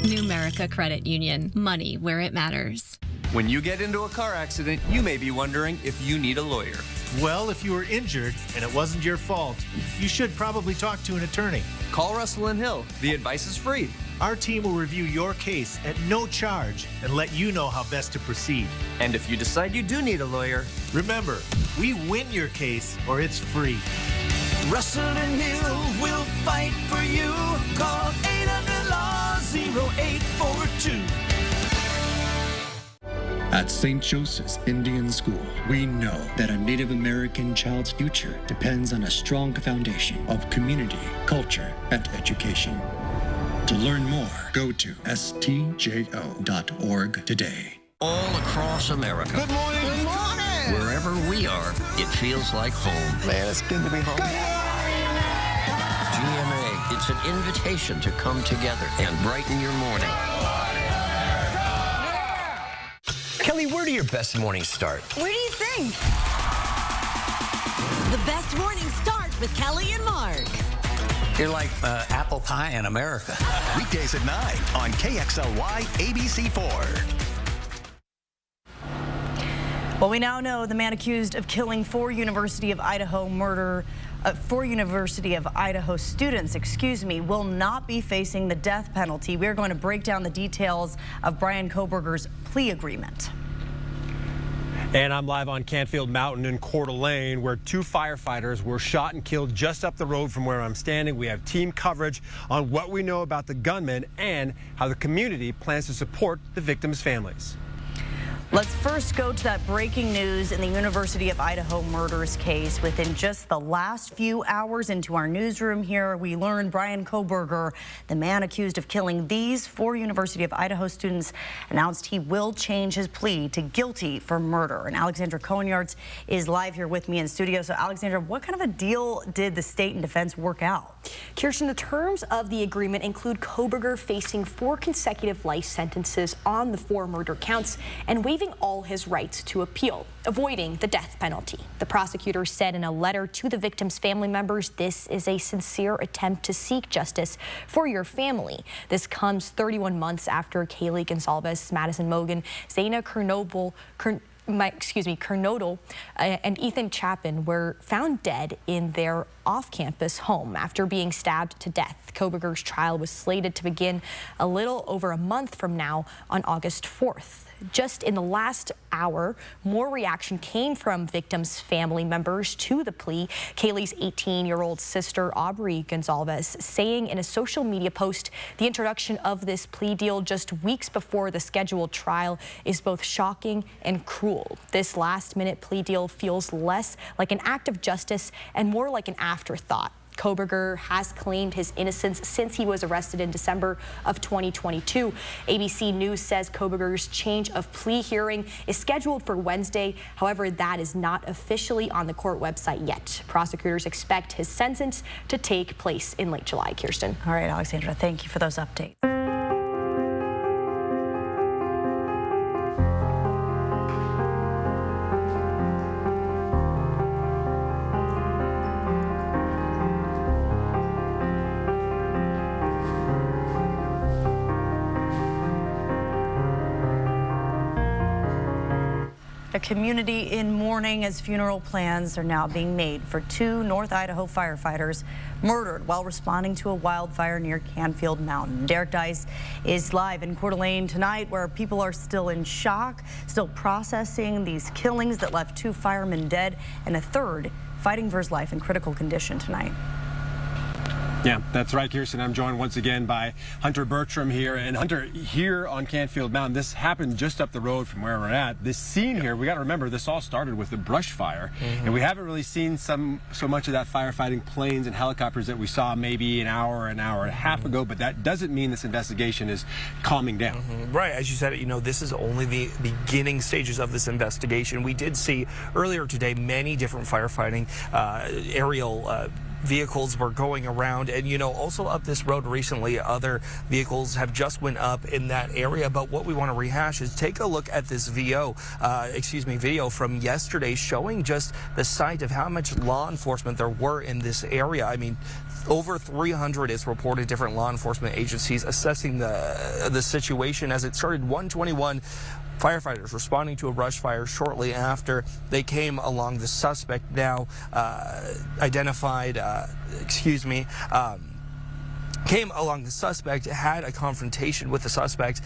Numerica Credit Union. Money where it matters. When you get into a car accident, you may be wondering if you need a lawyer. Well, if you were injured and it wasn't your fault, you should probably talk to an attorney. Call Russell & Hill. The advice is free. Our team will review your case at no charge and let you know how best to proceed. And if you decide you do need a lawyer, remember, we win your case or it's free. Russell and Hill will fight for you. Call 800-LAW-0842. At St. Joseph's Indian School, we know that a Native American child's future depends on a strong foundation of community, culture, and education. To learn more, go to stjo.org today. All across America. Good morning. Good morning. Wherever we are, it feels like home. Man, it's good to be home. GMA, it's an invitation to come together and brighten your morning. Kelly, where do your best mornings start? Where do you think? The best mornings start with Kelly and Mark. You're like apple pie in America. Weekdays at 9 on KXLY ABC4. Well, we now know the man accused of killing four University of Idaho students, will not be facing the death penalty. We're going to break down the details of Bryan Kohberger's plea agreement. And I'm live on Canfield Mountain in Coeur d'Alene, where 2 firefighters were shot and killed just up the road from where I'm standing. We have team coverage on what we know about the gunman and how the community plans to support the victims' families. Let's first go to that breaking news in the University of Idaho murders case. Within just the last few hours into our newsroom here, we learned Bryan Kohberger, the man accused of killing these 4 University of Idaho students, announced he will change his plea to guilty for murder. And Alexandra Cohen-Yards is live here with me in studio. So, Alexandra, what kind of a deal did the state and defense work out? Kirsten, the terms of the agreement include Kohberger facing 4 consecutive life sentences on the 4 murder counts and waiving all his rights to appeal, avoiding the death penalty. The prosecutor said in a letter to the victims' family members, "This is a sincere attempt to seek justice for your family." This comes 31 months after Kaylee Goncalves, Madison Mogen, Zaina Kernodle, and Ethan Chapin were found dead in their off-campus home after being stabbed to death. Kohberger's trial was slated to begin a little over a month from now on August 4th. Just in the last hour, more reaction came from victims' family members to the plea. Kaylee's 18-year-old sister, Aubrey Goncalves, saying in a social media post, the introduction of this plea deal just weeks before the scheduled trial is both shocking and cruel. This last-minute plea deal feels less like an act of justice and more like an afterthought. Kohberger has claimed his innocence since he was arrested in December of 2022. ABC News says Kohberger's change of plea hearing is scheduled for Wednesday. However, that is not officially on the court website yet. Prosecutors expect his sentence to take place in late July. Kirsten. All right, Alexandra, thank you for those updates. A community in mourning as funeral plans are now being made for 2 North Idaho firefighters murdered while responding to a wildfire near Canfield Mountain. Derek Dice is live in Coeur d'Alene tonight, where people are still in shock, still processing these killings that left 2 firemen dead and a third fighting for his life in critical condition tonight. Yeah, that's right, Kirsten. I'm joined once again by Hunter Bertram here. And Hunter, here on Canfield Mountain, this happened just up the road from where we're at. This scene here, we got to remember, this all started with a brush fire. And we haven't really seen so much of that firefighting planes and helicopters that we saw maybe an hour and a half ago. But that doesn't mean this investigation is calming down. Right. As you said, you know, this is only the beginning stages of this investigation. We did see earlier today many different firefighting aerial vehicles were going around, and you know, also up this road recently other vehicles have just went up in that area. But what we want to rehash is take a look at this video from yesterday, showing just the sight of how much law enforcement there were in this area. I mean, over 300 is reported different law enforcement agencies assessing the situation as it started. 121 firefighters responding to a brush fire shortly after they came along. The suspect now came along the suspect, had a confrontation with the suspect.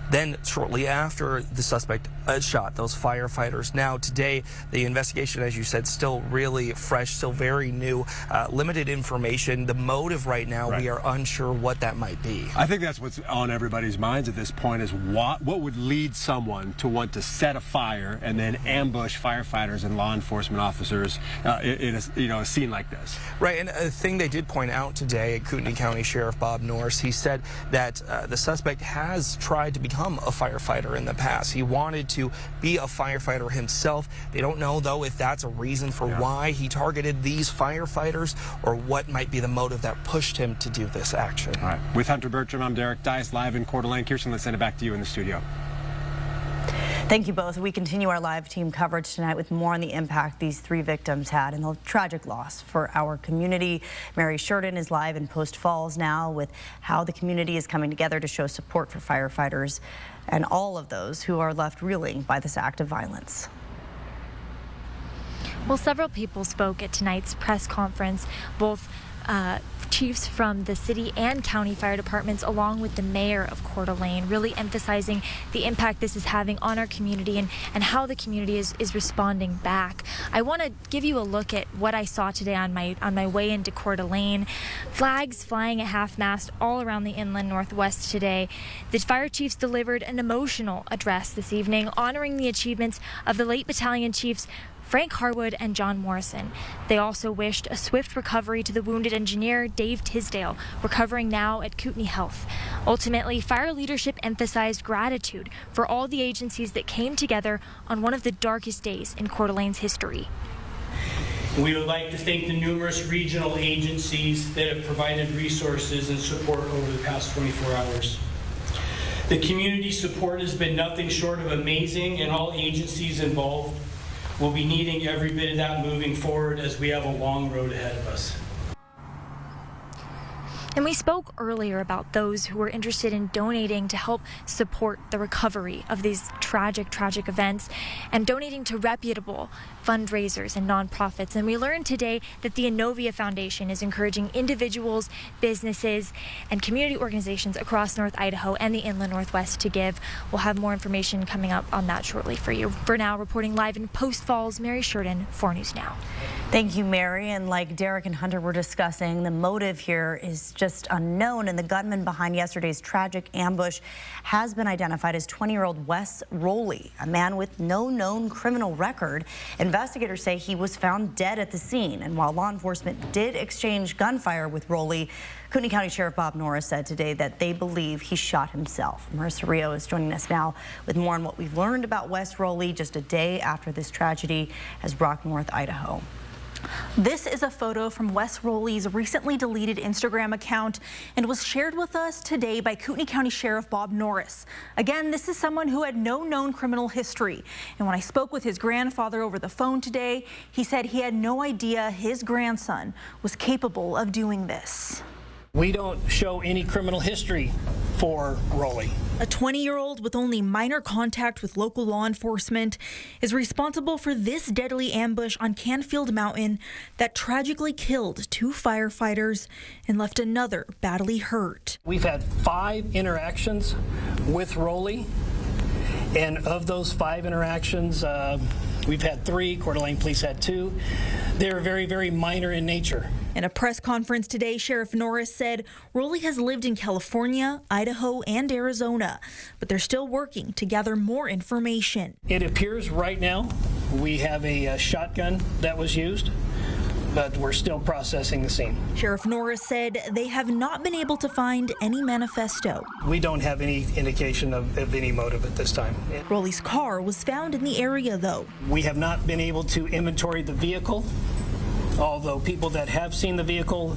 Then shortly after, the suspect shot those firefighters. Now today, the investigation, as you said, still really fresh, still very new, limited information. The motive right now, we are unsure what that might be. I think that's what's on everybody's minds at this point, is what would lead someone to want to set a fire and then ambush firefighters and law enforcement officers in a scene like this. Right, and a thing they did point out today at Kootenai County Sheriff Bob Norris, he said that the suspect has tried to become a firefighter in the past. He wanted to be a firefighter himself. They don't know, though, if that's a reason for why he targeted these firefighters or what might be the motive that pushed him to do this action. All right. With Hunter Bertram, I'm Derek Dice, live in Coeur d'Alene. Kirsten, let's send it back to you in the studio. Thank you both. We continue our live team coverage tonight with more on the impact these 3 victims had and the tragic loss for our community. Mary Sheridan is live in Post Falls now with how the community is coming together to show support for firefighters and all of those who are left reeling by this act of violence. Well, several people spoke at tonight's press conference, both chiefs from the city and county fire departments, along with the mayor of Coeur d'Alene, really emphasizing the impact this is having on our community and how the community is responding back. I want to give you a look at what I saw today on my way into Coeur d'Alene. Flags flying at half-mast all around the inland northwest today. The fire chiefs delivered an emotional address this evening, honoring the achievements of the late battalion chiefs Frank Harwood and John Morrison. They also wished a swift recovery to the wounded engineer Dave Tisdale, recovering now at Kootenai Health. Ultimately, fire leadership emphasized gratitude for all the agencies that came together on one of the darkest days in Coeur d'Alene's history. We would like to thank the numerous regional agencies that have provided resources and support over the past 24 hours. The community support has been nothing short of amazing, and all agencies involved will be needing every bit of that moving forward as we have a long road ahead of us. And we spoke earlier about those who were interested in donating to help support the recovery of these tragic events and donating to reputable fundraisers and nonprofits. And we learned today that the Innovia Foundation is encouraging individuals, businesses, and community organizations across North Idaho and the inland Northwest to give. We'll have more information coming up on that shortly for you. For now, reporting live in Post Falls, Mary Sheridan, 4 News Now. Thank you, Mary. And like Derek and Hunter were discussing, the motive here is just unknown, and the gunman behind yesterday's tragic ambush has been identified as 20-year-old Wes Rowley, a man with no known criminal record. Investigators say he was found dead at the scene, and while law enforcement did exchange gunfire with Rowley, Kootenai County Sheriff Bob Norris said today that they believe he shot himself. Marissa Rio is joining us now with more on what we've learned about Wes Rowley just a day after this tragedy has rocked North Idaho. This is a photo from Wes Rowley's recently deleted Instagram account and was shared with us today by Kootenai County Sheriff Bob Norris. Again, this is someone who had no known criminal history. And when I spoke with his grandfather over the phone today, he said he had no idea his grandson was capable of doing this. We don't show any criminal history for Rolly. A 20-year-old with only minor contact with local law enforcement is responsible for this deadly ambush on Canfield Mountain that tragically killed 2 firefighters and left another badly hurt. We've had 5 interactions with Rolly, and of those 5 interactions, we've had 3. Coeur d'Alene Police had 2. They're very, very minor in nature. In a press conference today, Sheriff Norris said Rolly has lived in California, Idaho, and Arizona, but they're still working to gather more information. It appears right now we have a shotgun that was used, but we're still processing the scene. Sheriff Norris said they have not been able to find any manifesto. We don't have any indication of any motive at this time. Rolly's car was found in the area, though. We have not been able to inventory the vehicle, although people that have seen the vehicle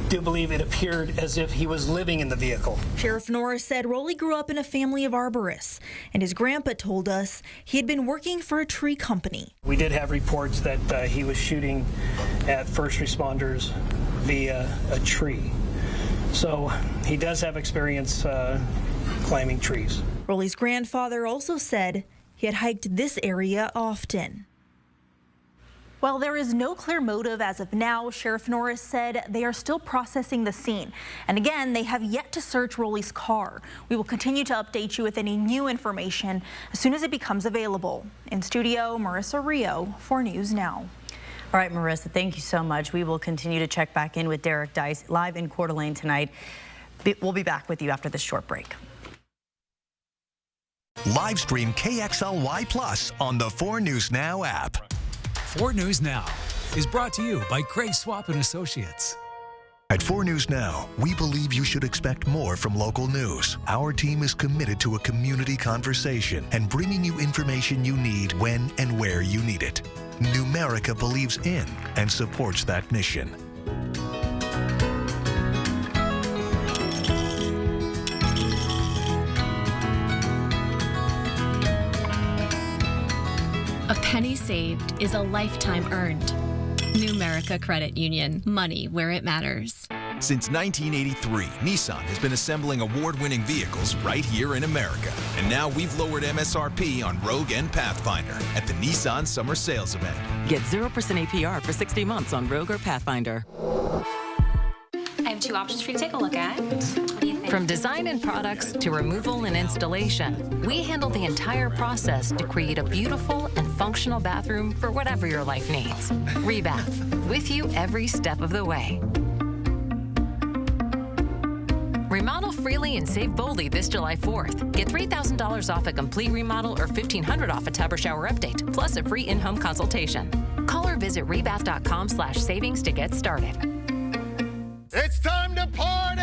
do believe it appeared as if he was living in the vehicle. Sheriff Norris said Rolly grew up in a family of arborists, and his grandpa told us he had been working for a tree company. We did have reports that he was shooting at first responders via a tree. So he does have experience climbing trees. Rolly's grandfather also said he had hiked this area often. While there is no clear motive as of now, Sheriff Norris said they are still processing the scene. And again, they have yet to search Rolly's car. We will continue to update you with any new information as soon as it becomes available. In studio, Marissa Rio, 4 News Now. All right, Marissa, thank you so much. We will continue to check back in with Derek Dice live in Coeur d'Alene tonight. We'll be back with you after this short break. Live stream KXLY Plus on the 4 News Now app. 4 News Now is brought to you by Gray Swap & Associates. At 4 News Now, we believe you should expect more from local news. Our team is committed to a community conversation and bringing you information you need when and where you need it. Numerica believes in and supports that mission. A penny saved is a lifetime earned. Numerica Credit Union. Money where it matters. Since 1983, Nissan has been assembling award-winning vehicles right here in America. And now we've lowered MSRP on Rogue and Pathfinder at the Nissan Summer Sales Event. Get 0% APR for 60 months on Rogue or Pathfinder. I have 2 options for you to take a look at. What do you think? From design and products to removal and installation, we handle the entire process to create a beautiful and functional bathroom for whatever your life needs. Rebath, with you every step of the way. Remodel freely and save boldly this July 4th. Get $3,000 off a complete remodel or $1,500 off a tub or shower update, plus a free in-home consultation. Call or visit rebath.com/savings to get started. It's time to party!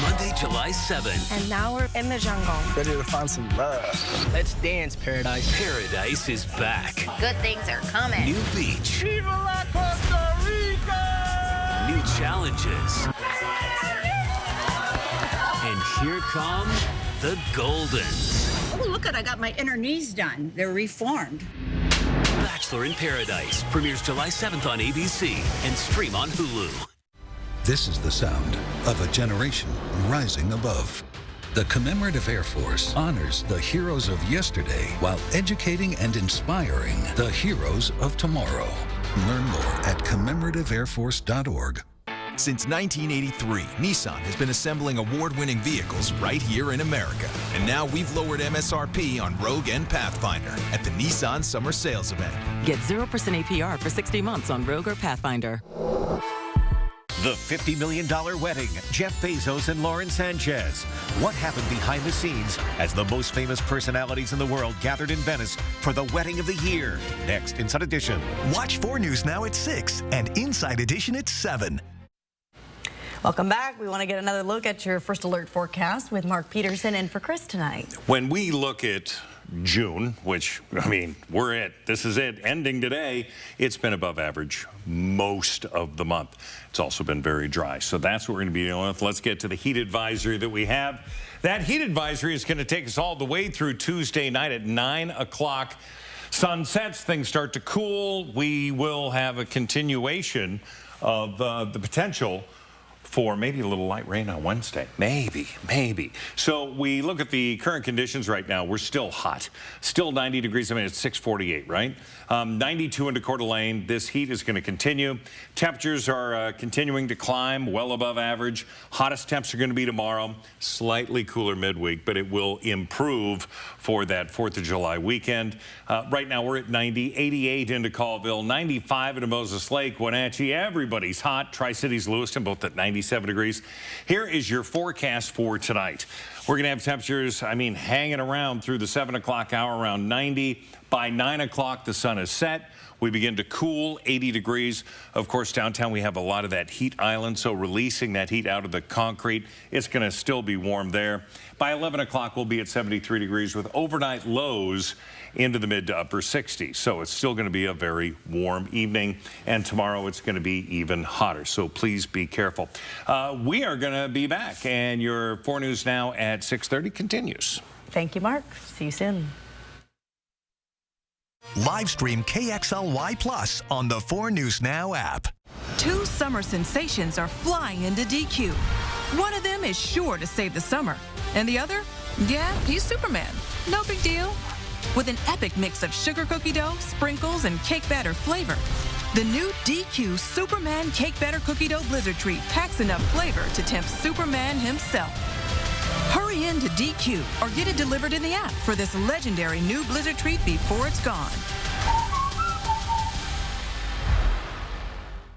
Monday, July 7th. And now we're in the jungle. Ready to find some love. Let's dance, Paradise. Paradise is back. Good things are coming. New beach. Viva la Costa Rica! New challenges. And here come the Goldens. Oh, look at, I got my inner knees done. They're reformed. Bachelor in Paradise premieres July 7th on ABC and stream on Hulu. This is the sound of a generation rising above. The Commemorative Air Force honors the heroes of yesterday while educating and inspiring the heroes of tomorrow. Learn more at commemorativeairforce.org. Since 1983, Nissan has been assembling award-winning vehicles right here in America. And now we've lowered MSRP on Rogue and Pathfinder at the Nissan Summer Sales Event. Get 0% APR for 60 months on Rogue or Pathfinder. The $50 million wedding, Jeff Bezos and Lauren Sanchez. What happened behind the scenes as the most famous personalities in the world gathered in Venice for the wedding of the year? Next, Inside Edition. Watch 4 News Now at 6 and Inside Edition at 7. Welcome back. We want to get another look at your First Alert forecast with Mark Peterson and for Chris tonight. When we look at June, which, I mean, this is it, ending today, it's been above average most of the month. It's also been very dry. So that's what we're going to be dealing with. Let's get to the heat advisory that we have. That heat advisory is going to take us all the way through Tuesday night at 9 o'clock. Sun sets, things start to cool. We will have a continuation of the potential for maybe a little light rain on Wednesday. Maybe. So we look at the current conditions right now. We're still hot. Still 90 degrees. I mean, it's 6:48, right? 92 into Coeur d'Alene. This heat is going to continue. Temperatures are continuing to climb well above average. Hottest temps are going to be tomorrow. Slightly cooler midweek, but it will improve for that 4th of July weekend. Right now we're at 90, 88 into Colville, 95 into Moses Lake, Wenatchee. Everybody's hot. Tri-Cities, Lewiston, both at 97 degrees. Here is your forecast for tonight. We're going to have temperatures, hanging around through the 7 o'clock hour around 90. By 9 o'clock, the sun is set. We begin to cool, 80 degrees. Of course, downtown, we have a lot of that heat island, so releasing that heat out of the concrete, it's going to still be warm there. By 11 o'clock, we'll be at 73 degrees with overnight lows into the mid to upper 60s. So it's still going to be a very warm evening. And tomorrow, it's going to be even hotter. So please be careful. We are going to be back. And your 4 News Now at 6:30 continues. Thank you, Mark. See you soon. Live stream KXLY Plus on the 4 News Now app. 2 summer sensations are flying into DQ. One of them is sure to save the summer. And the other? Yeah, he's Superman. No big deal. With an epic mix of sugar cookie dough, sprinkles, and cake batter flavor, the new DQ Superman Cake Batter Cookie Dough Blizzard Treat packs enough flavor to tempt Superman himself. Hurry into DQ or get it delivered in the app for this legendary new Blizzard Treat before it's gone.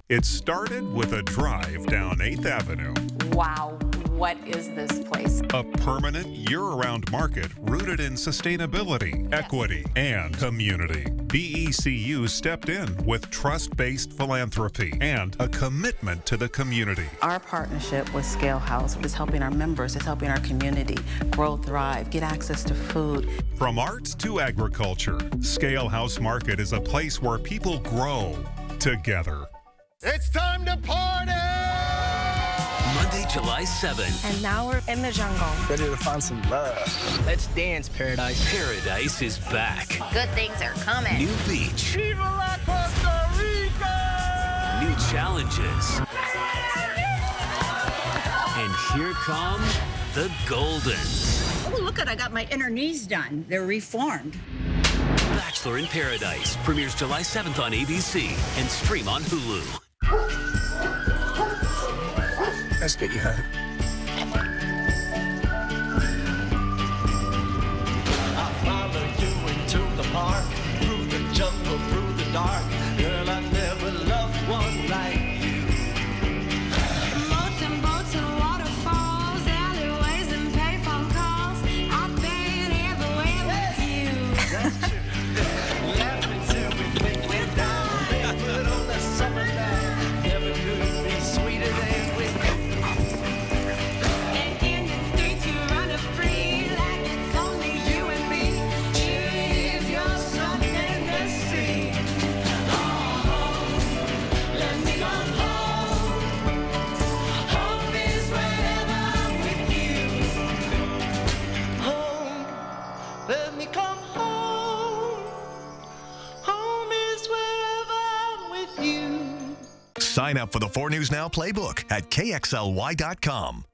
It started with a drive down 8th Avenue. Wow, what is this place? A permanent year-round market rooted in sustainability, equity, and community. BECU stepped in with trust-based philanthropy and a commitment to the community. Our partnership with Scale House is helping our members, it's helping our community grow, thrive, get access to food. From arts to agriculture, Scale House Market is a place where people grow together. It's time to party! Monday, July 7th. And now we're in the jungle. Ready to find some love. Let's dance, Paradise. Paradise is back. Good things are coming. New beach. Viva la Costa Rica! New challenges. And here come the Goldens. Oh, look, I got my inner knees done. They're reformed. Bachelor in Paradise premieres July 7th on ABC and stream on Hulu. Let's get you home. I followed you into the park, through the jungle, through the dark. Girl, I never loved one like you. Boats and waterfalls, alleyways and payphone calls. I've been everywhere with you. That's true. Laugh until we think we're down. Barefoot on the summer night. Never could be sweeter than with you. And in the streets you run free like it's only you and me. If you're something to see. Oh, let me come home. Home is wherever I'm with you. Home, let me come home. Home is wherever I'm with you. Sign up for the 4 News Now playbook at KXLY.com.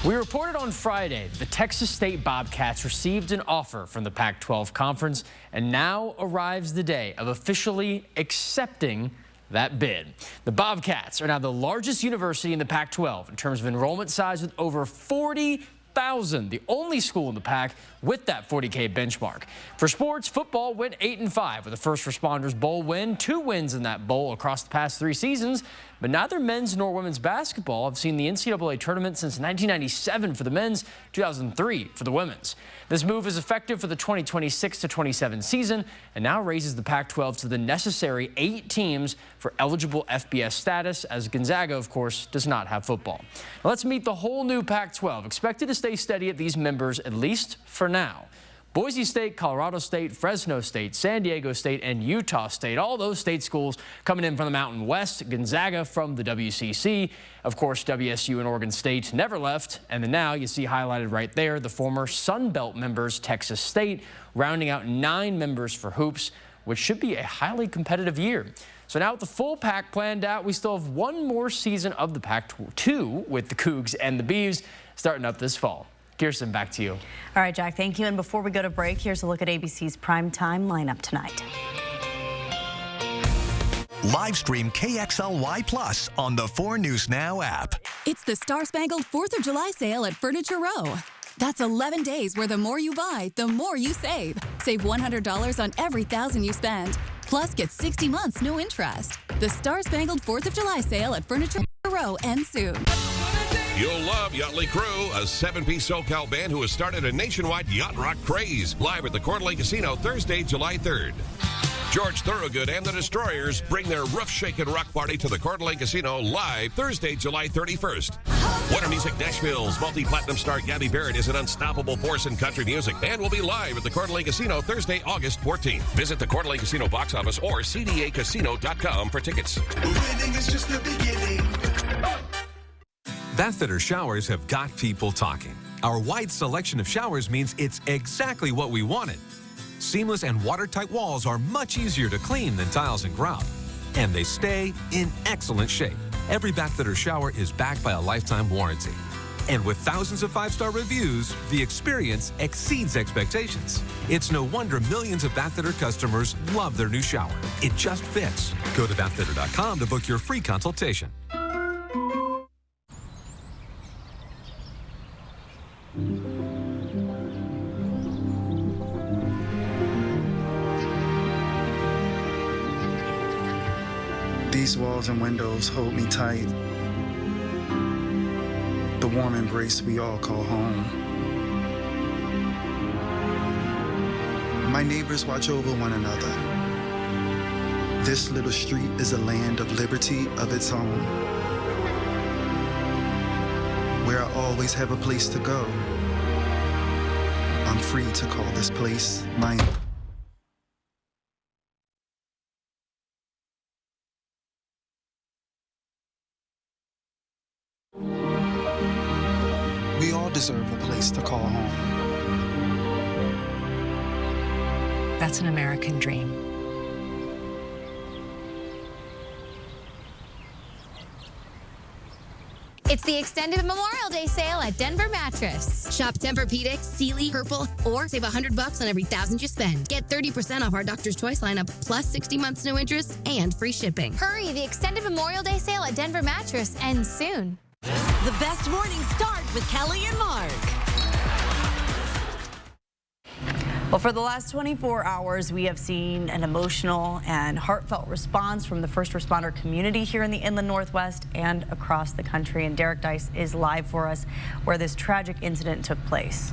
We reported on Friday the Texas State Bobcats received an offer from the Pac-12 Conference, and now arrives the day of officially accepting that bid. The Bobcats are now the largest university in the Pac-12 in terms of enrollment size, with over 40,000, the only school in the Pac with that 40K benchmark. For sports, football went 8-5 with a First Responders Bowl win, 2 wins in that bowl across the past 3 seasons. But neither men's nor women's basketball have seen the NCAA tournament since 1997 for the men's, 2003 for the women's. This move is effective for the 2026-27 season and now raises the Pac-12 to the necessary 8 teams for eligible FBS status, as Gonzaga, of course, does not have football. Now let's meet the whole new Pac-12, expected to stay steady at these members, at least for now. Boise State, Colorado State, Fresno State, San Diego State, and Utah State. All those state schools coming in from the Mountain West. Gonzaga from the WCC. Of course, WSU and Oregon State never left. And then now you see highlighted right there the former Sun Belt members, Texas State, rounding out 9 members for hoops, which should be a highly competitive year. So now with the full pack planned out, we still have one more season of the Pac-2 with the Cougs and the Beavs starting up this fall. Kirsten, back to you. All right, Jack, thank you. And before we go to break, here's a look at ABC's primetime lineup tonight. Live stream KXLY Plus on the 4 News Now app. It's the Star-Spangled 4th of July sale at Furniture Row. That's 11 days where the more you buy, the more you save. Save $100 on every $1,000 you spend. Plus, get 60 months, no interest. The Star-Spangled 4th of July sale at Furniture Row ends soon. You'll love Yachtly Crew, a 7-piece SoCal band who has started a nationwide yacht rock craze. Live at the Coeur d'Alene Casino Thursday, July 3rd. George Thorogood and the Destroyers bring their roof-shaking rock party to the Coeur d'Alene Casino live Thursday, July 31st. Winter Music Nashville's multi-platinum star Gabby Barrett is an unstoppable force in country music and will be live at the Coeur d'Alene Casino Thursday, August 14th. Visit the Coeur d'Alene Casino box office or cdacasino.com for tickets. Winning is just the beginning. Bathfitter showers have got people talking. Our wide selection of showers means it's exactly what we wanted. Seamless and watertight walls are much easier to clean than tiles and grout. And they stay in excellent shape. Every Bathfitter shower is backed by a lifetime warranty. And with thousands of 5-star reviews, the experience exceeds expectations. It's no wonder millions of Bathfitter customers love their new shower. It just fits. Go to bathfitter.com to book your free consultation. These walls and windows hold me tight. The warm embrace we all call home. My neighbors watch over one another. This little street is a land of liberty of its own, where I always have a place to go. I'm free to call this place mine. We all deserve a place to call home. That's an American dream. It's the extended Memorial Day sale at Denver Mattress. Shop Tempur-Pedic, Sealy, Purple, or save $100 on every $1,000 you spend. Get 30% off our Doctor's Choice lineup, plus 60 months no interest and free shipping. Hurry, the extended Memorial Day sale at Denver Mattress ends soon. The best morning start with Kelly and Mark. Well, for the last 24 hours, we have seen an emotional and heartfelt response from the first responder community here in the Inland Northwest and across the country. And Derek Dice is live for us where this tragic incident took place.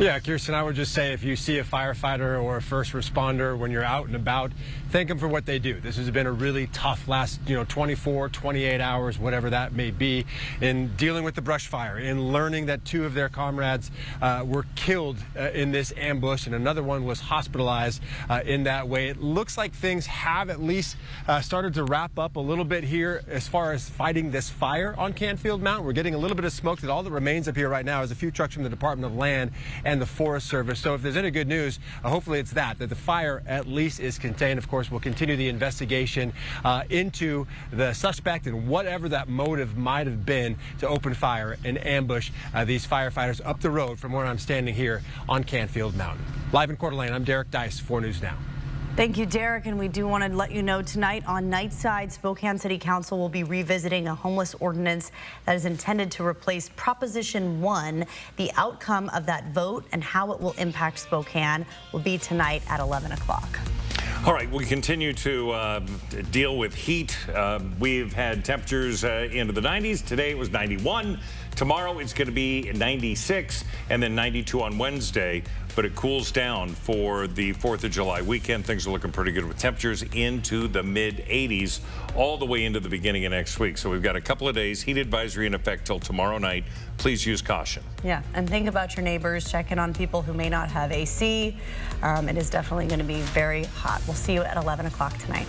Yeah, Kirsten, I would just say if you see a firefighter or a first responder when you're out and about, thank them for what they do. This has been a really tough last, 24, 28 hours, whatever that may be, in dealing with the brush fire, in learning that 2 of their comrades were killed in this ambush and another one was hospitalized in that way. It looks like things have at least started to wrap up a little bit here as far as fighting this fire on Canfield Mountain. We're getting a little bit of smoke. That all that remains up here right now is a few trucks from the Department of Land and the Forest Service. So if there's any good news, hopefully it's that the fire at least is contained. Of course, we'll continue the investigation into the suspect and whatever that motive might have been to open fire and ambush these firefighters up the road from where I'm standing here on Canfield Mountain. Live in Coeur d'Alene, I'm Derek Dice, 4 News Now. Thank you, Derek. And we do want to let you know tonight on Nightside, Spokane City Council will be revisiting a homeless ordinance that is intended to replace Proposition 1. The outcome of that vote and how it will impact Spokane will be tonight at 11 o'clock. All right, we continue to deal with heat. We've had temperatures into the 90s. Today it was 91. Tomorrow it's going to be 96 and then 92 on Wednesday. But it cools down for the 4th of July weekend. Things are looking pretty good with temperatures into the mid-80s all the way into the beginning of next week. So we've got a couple of days. Heat advisory in effect till tomorrow night. Please use caution. Yeah, and think about your neighbors. Check in on people who may not have AC. It is definitely going to be very hot. We'll see you at 11 o'clock tonight.